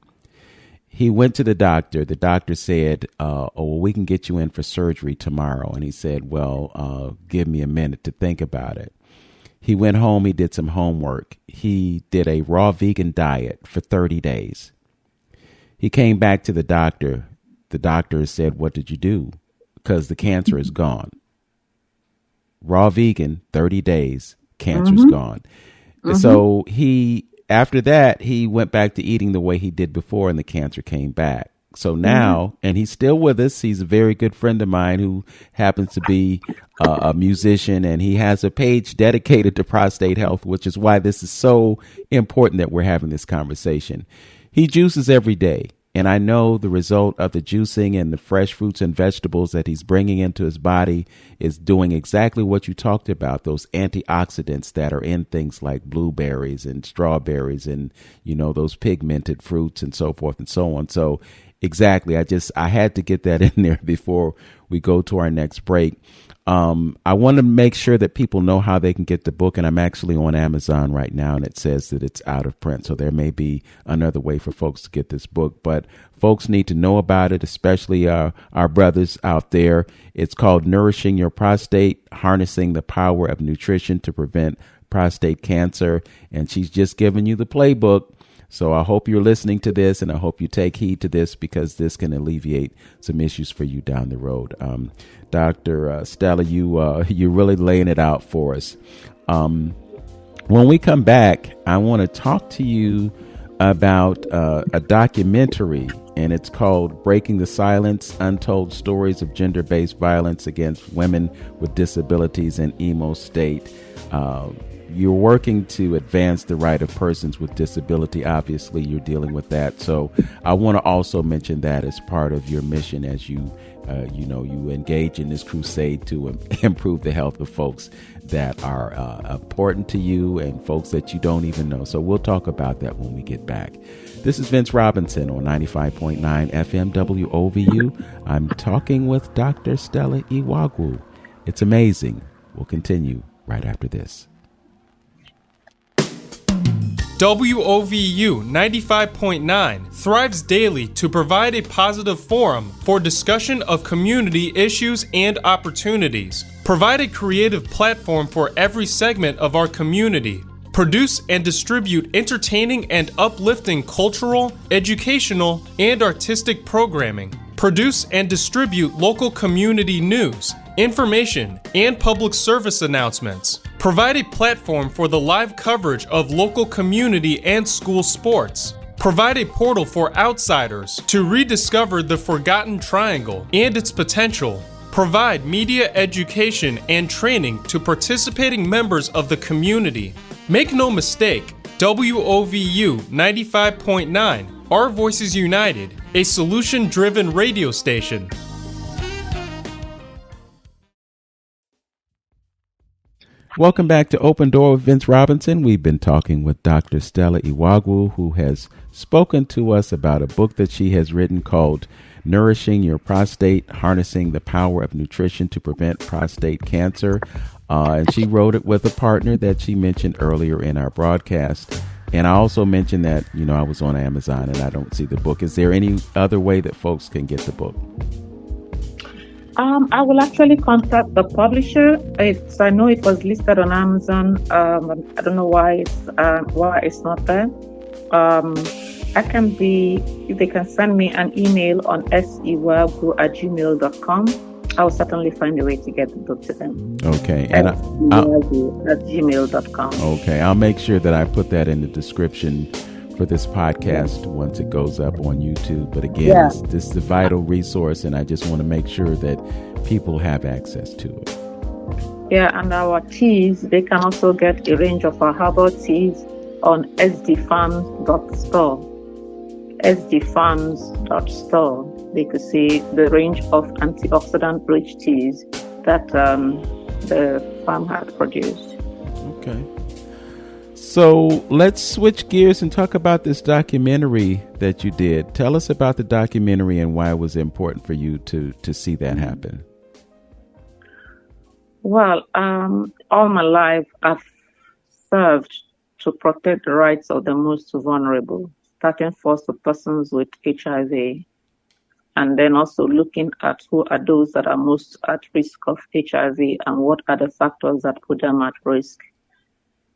He went to the doctor. The doctor said, we can get you in for surgery tomorrow. And he said, give me a minute to think about it. He went home. He did some homework. He did a raw vegan diet for 30 days. He came back to the doctor. The doctor said, what did you do? Because the cancer is gone. Raw vegan, 30 days, cancer's gone. So after that, he went back to eating the way he did before, and the cancer came back. So now, and he's still with us. He's a very good friend of mine who happens to be a musician, and he has a page dedicated to prostate health, which is why this is so important that we're having this conversation. He juices every day. And I know the result of the juicing and the fresh fruits and vegetables that he's bringing into his body is doing exactly what you talked about, those antioxidants that are in things like blueberries and strawberries and, those pigmented fruits and so forth and so on. So exactly. I had to get that in there before we go to our next break. I want to make sure that people know how they can get the book, and I'm actually on Amazon right now, and it says that it's out of print. So there may be another way for folks to get this book, but folks need to know about it, especially our brothers out there. It's called Nourishing Your Prostate, Harnessing the Power of Nutrition to Prevent Prostate Cancer. And she's just giving you the playbook. So I hope you're listening to this, and I hope you take heed to this, because this can alleviate some issues for you down the road. Dr. Stella, you're really laying it out for us. When we come back, I want to talk to you about a documentary, and it's called Breaking the Silence, Untold Stories of Gender-Based Violence Against Women with Disabilities in Imo State. You're working to advance the right of persons with disability. Obviously, you're dealing with that. So I want to also mention that as part of your mission as you you engage in this crusade to improve the health of folks that are important to you and folks that you don't even know. So we'll talk about that when we get back. This is Vince Robinson on 95.9 FM WOVU. I'm talking with Dr. Stella Iwuagwu. It's amazing. We'll continue right after this. WOVU 95.9 thrives daily to provide a positive forum for discussion of community issues and opportunities. Provide a creative platform for every segment of our community. Produce and distribute entertaining and uplifting cultural, educational, and artistic programming. Produce and distribute local community news, information, and public service announcements. Provide a platform for the live coverage of local community and school sports. Provide a portal for outsiders to rediscover the Forgotten Triangle and its potential. Provide media education and training to participating members of the community. Make no mistake, WOVU 95.9, Our Voices United, a solution-driven radio station. Welcome back to Open Door with Vince Robinson. We've been talking with Dr. Stella Iwuagwu, who has spoken to us about a book that she has written called Nourishing Your Prostate, Harnessing the Power of Nutrition to Prevent Prostate Cancer. And she wrote it with a partner that she mentioned earlier in our broadcast. And I also mentioned that, I was on Amazon and I don't see the book. Is there any other way that folks can get the book? I will actually contact the publisher. I know it was listed on Amazon. I don't know why it's not there. If they can send me an email on sewagwu@gmail.com, I'll certainly find a way to get the book to them. Okay. And sewagwu@gmail.com. Okay. I'll make sure that I put that in the description for this podcast once it goes up on YouTube. But again, this is a vital resource, and I just want to make sure that people have access to it. Yeah, and our teas, they can also get a range of our herbal teas on sdfarms.store. sdfarms.store. They could see the range of antioxidant-rich teas that the farm had produced. Okay. So let's switch gears and talk about this documentary that you did. Tell us about the documentary and why it was important for you to see that happen. Well, all my life I've served to protect the rights of the most vulnerable, starting first with persons with HIV, and then also looking at who are those that are most at risk of HIV and what are the factors that put them at risk.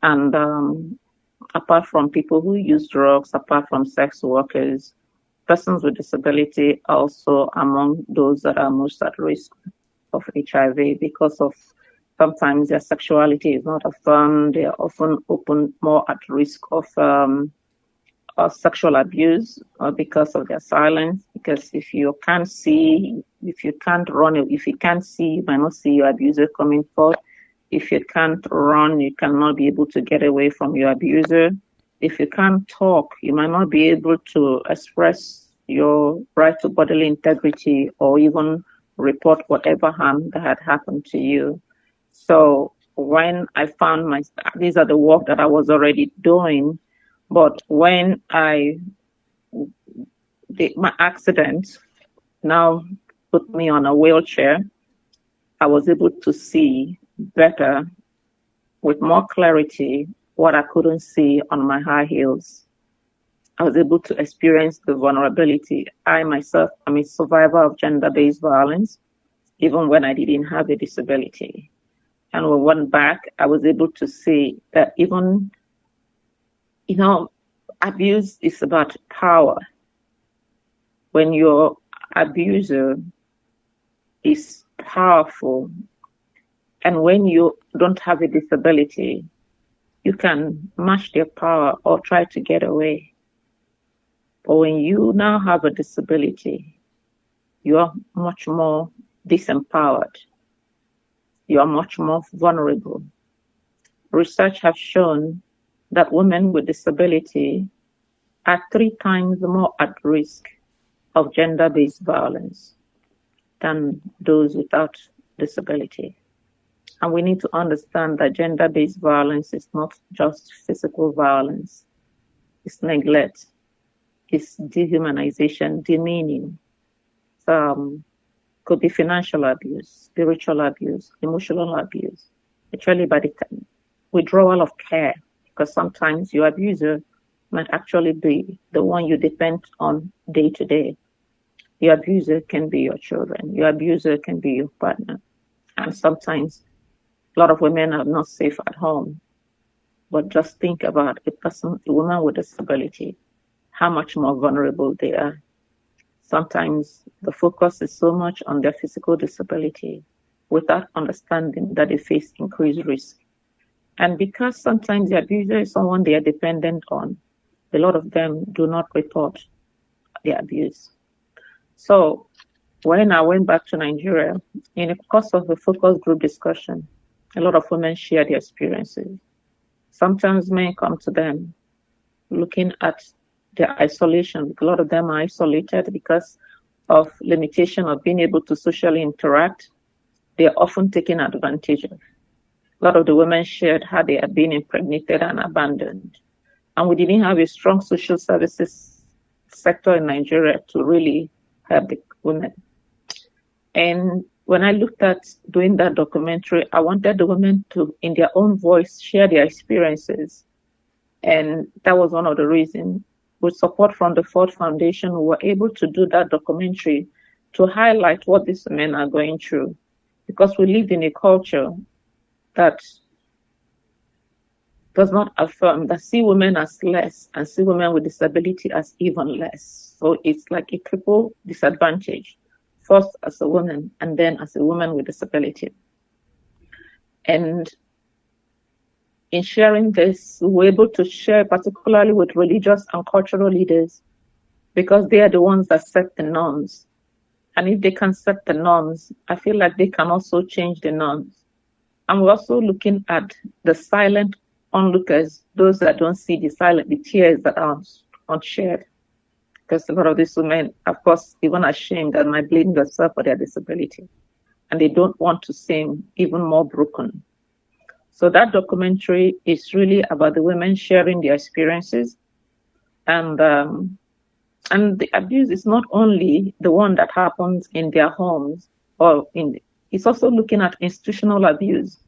And apart from people who use drugs, apart from sex workers, persons with disability are also among those that are most at risk of HIV because of sometimes their sexuality is not affirmed. They are often more at risk of sexual abuse because of their silence. Because if you can't see, if you can't run, if you can't see, you might not see your abuser coming forth. If you can't run, you cannot be able to get away from your abuser. If you can't talk, you might not be able to express your right to bodily integrity or even report whatever harm that had happened to you. So when I found these are the work that I was already doing, but when my accident now put me on a wheelchair, I was able to see better with more clarity what I couldn't see on my high heels. I was able to experience the vulnerability. I myself am a survivor of gender-based violence, even when I didn't have a disability. And when I went back, I was able to see that even, abuse is about power. When your abuser is powerful, and when you don't have a disability, you can match their power or try to get away. But when you now have a disability, you are much more disempowered. You are much more vulnerable. Research has shown that women with disability are 3 times more at risk of gender-based violence. than those without disability. And we need to understand that gender-based violence is not just physical violence. It's neglect, it's dehumanization, demeaning. Could be financial abuse, spiritual abuse, emotional abuse. Actually, by the time, withdrawal of care, because sometimes your abuser might actually be the one you depend on day to day. Your abuser can be your children. Your abuser can be your partner. And sometimes a lot of women are not safe at home. But just think about a woman with a disability, how much more vulnerable they are. Sometimes the focus is so much on their physical disability without understanding that they face increased risk. And because sometimes the abuser is someone they are dependent on, a lot of them do not report the abuse. So when I went back to Nigeria, in the course of the focus group discussion, a lot of women share their experiences. Sometimes men come to them looking at their isolation. A lot of them are isolated because of limitation of being able to socially interact. They are often taken advantage of. A lot of the women shared how they had been impregnated and abandoned. And we didn't have a strong social services sector in Nigeria to really help the women. And when I looked at doing that documentary, I wanted the women to, in their own voice, share their experiences. And that was one of the reasons. With support from the Ford Foundation, we were able to do that documentary to highlight what these women are going through. Because we live in a culture that does not affirm, that see women as less and see women with disability as even less. So it's like a triple disadvantage, first as a woman and then as a woman with disability. And in sharing this, we were able to share particularly with religious and cultural leaders because they are the ones that set the norms. And if they can set the norms, I feel like they can also change the norms. And we're also looking at the silent onlookers, those that don't see the tears that are unshared. Because a lot of these women, of course, even ashamed and might blame themselves for their disability. And they don't want to seem even more broken. So that documentary is really about the women sharing their experiences. And the abuse is not only the one that happens in their homes, it's also looking at institutional abuse.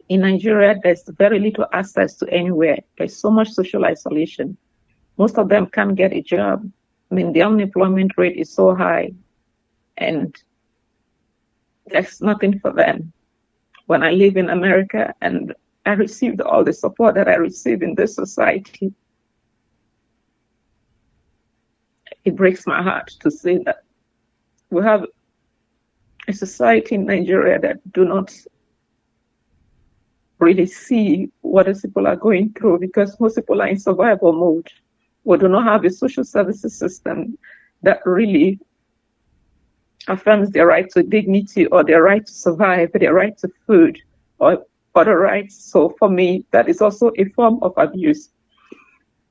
In Nigeria, there's very little access to anywhere. There's so much social isolation. Most of them can't get a job. I mean, the unemployment rate is so high, and there's nothing for them. When I live in America and I received all the support that I receive in this society, it breaks my heart to say that we have a society in Nigeria that do not really see what these people are going through because most people are in survival mode. We do not have a social services system that really affirms their right to dignity or their right to survive, their right to food or other rights. So for me, that is also a form of abuse.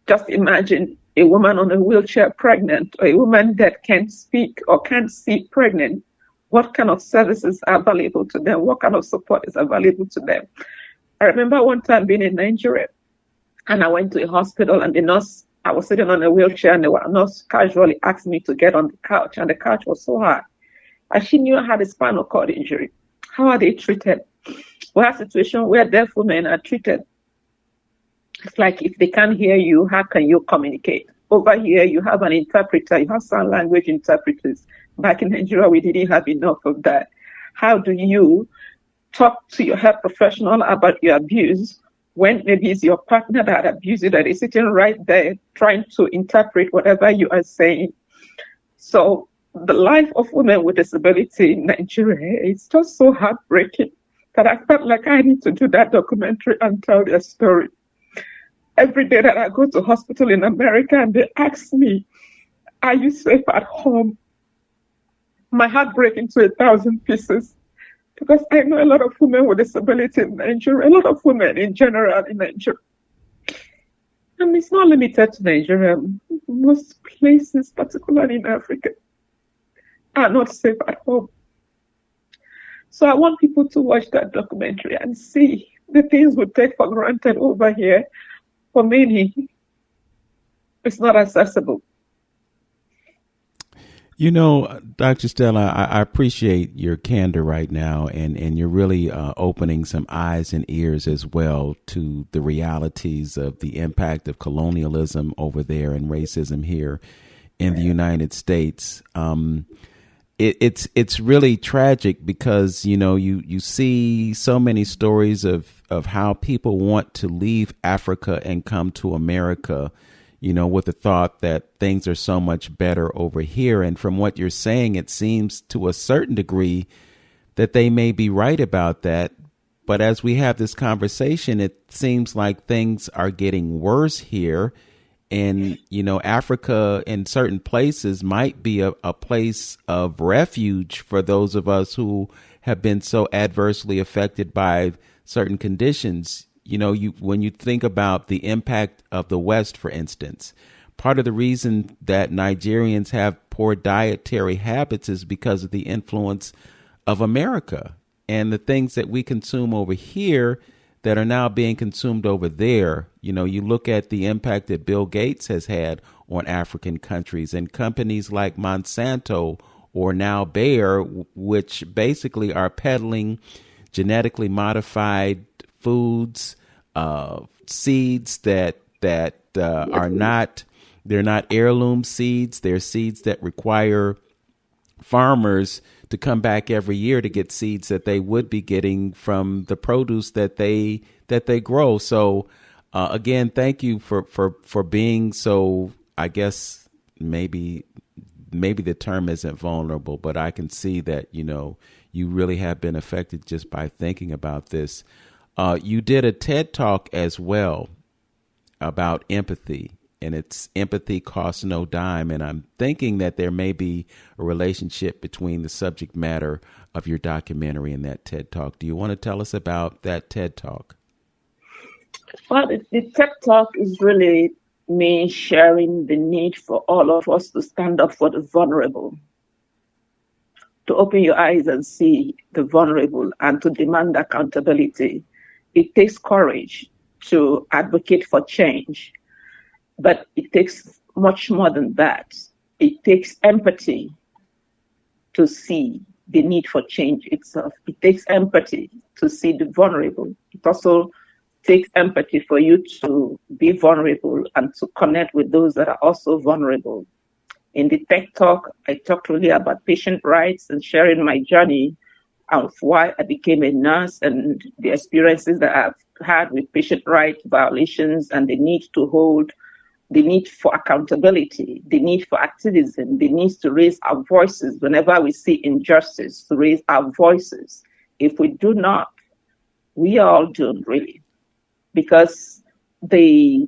Just imagine a woman on a wheelchair pregnant or a woman that can't speak or can't see pregnant. What kind of services are available to them? What kind of support is available to them? I remember one time being in Nigeria and I went to a hospital and the nurse, I was sitting on a wheelchair and the nurse casually asked me to get on the couch and the couch was so hard. And she knew I had a spinal cord injury. How are they treated? We have a situation where deaf women are treated. It's like if they can't hear you, how can you communicate? Over here, you have an interpreter. You have sign language interpreters. Back in Nigeria, we didn't have enough of that. How do you talk to your health professional about your abuse when maybe it's your partner that abused you, that is sitting right there trying to interpret whatever you are saying? So the life of women with disability in Nigeria is just so heartbreaking that I felt like I need to do that documentary and tell their story. Every day that I go to hospital in America and they ask me, are you safe at home? My heart breaks into 1,000 pieces because I know a lot of women with disability in Nigeria, a lot of women in general in Nigeria. And it's not limited to Nigeria. Most places, particularly in Africa, are not safe at home. So I want people to watch that documentary and see the things we take for granted over here. For many, it's not accessible. You know, Dr. Stella, I appreciate your candor right now, and you're really opening some eyes and ears as well to the realities of the impact of colonialism over there and racism here in the United States. It's really tragic because, you know, you see so many stories of how people want to leave Africa and come to America, you know, with the thought that things are so much better over here. And from what you're saying, it seems to a certain degree that they may be right about that. But as we have this conversation, it seems like things are getting worse here. And, you know, Africa in certain places might be a place of refuge for those of us who have been so adversely affected by certain conditions. You know, when you think about the impact of the West, for instance, part of the reason that Nigerians have poor dietary habits is because of the influence of America and the things that we consume over here that are now being consumed over there. You know, you look at the impact that Bill Gates has had on African countries and companies like Monsanto or now Bayer, which basically are peddling genetically modified foods, seeds that are not, they're not heirloom seeds. They're seeds that require farmers to come back every year to get seeds that they would be getting from the produce that they grow. So again, thank you for being so, I guess maybe the term isn't vulnerable, but I can see that, you know, you really have been affected just by thinking about this. You did a TED Talk as well about empathy, and it's empathy costs no dime. And I'm thinking that there may be a relationship between the subject matter of your documentary and that TED Talk. Do you want to tell us about that TED Talk? Well, the TED Talk is really me sharing the need for all of us to stand up for the vulnerable, to open your eyes and see the vulnerable and to demand accountability. It takes courage to advocate for change, but it takes much more than that. It takes empathy to see the need for change itself. It takes empathy to see the vulnerable. It also takes empathy for you to be vulnerable and to connect with those that are also vulnerable. In the TED Talk, I talked really about patient rights and sharing my journey of why I became a nurse and the experiences that I've had with patient rights violations and the need to hold, the need for accountability, the need for activism, the need to raise our voices whenever we see injustice, to raise our voices. If we do not, we are all doomed, really, because the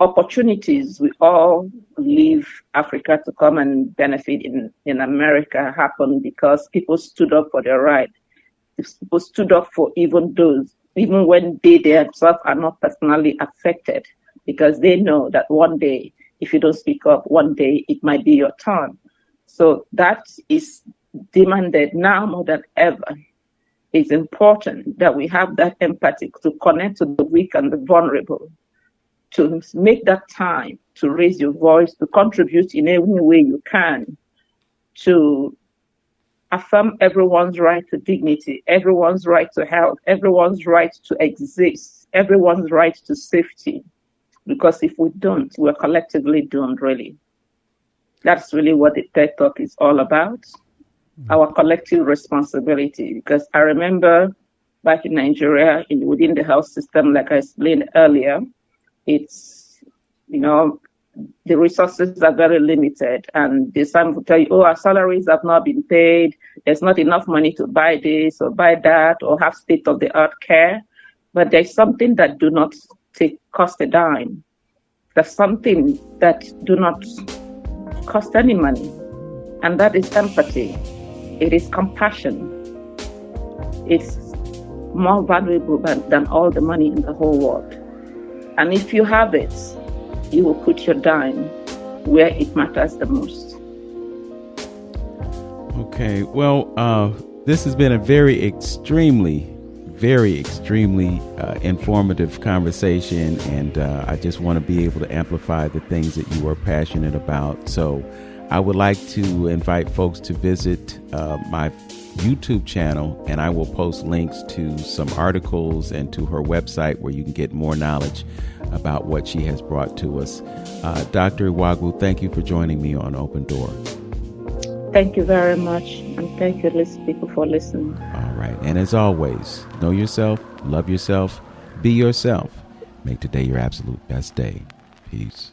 opportunities we all leave Africa to come and benefit in America happen because people stood up for their right. People stood up for even when they themselves are not personally affected, because they know that one day, if you don't speak up, one day it might be your turn. So that is demanded now more than ever. It's important that we have that empathy to connect to the weak and the vulnerable, to make that time to raise your voice, to contribute in any way you can, to affirm everyone's right to dignity, everyone's right to health, everyone's right to exist, everyone's right to safety. Because if we don't, we're collectively doomed, really. That's really what the TED Talk is all about, our collective responsibility. Because I remember back in Nigeria, within the health system, like I explained earlier, it's, you know, the resources are very limited, and the some will tell you, oh, our salaries have not been paid, there's not enough money to buy this or buy that or have state-of-the-art care. But there's something that do not cost a dime. There's something that do not cost any money, and that is empathy. It is compassion. It's more valuable than all the money in the whole world. And if you have it, you will put your dime where it matters the most. Okay. Well, this has been a very extremely informative conversation, and I just want to be able to amplify the things that you are passionate about. So I would like to invite folks to visit my YouTube channel, and I will post links to some articles and to her website where you can get more knowledge about what she has brought to us. Dr. Iwuagwu, thank you for joining me on Open Door. Thank you very much, and thank you, people, for listening. All right. And as always, know yourself, love yourself, be yourself. Make today your absolute best day. Peace.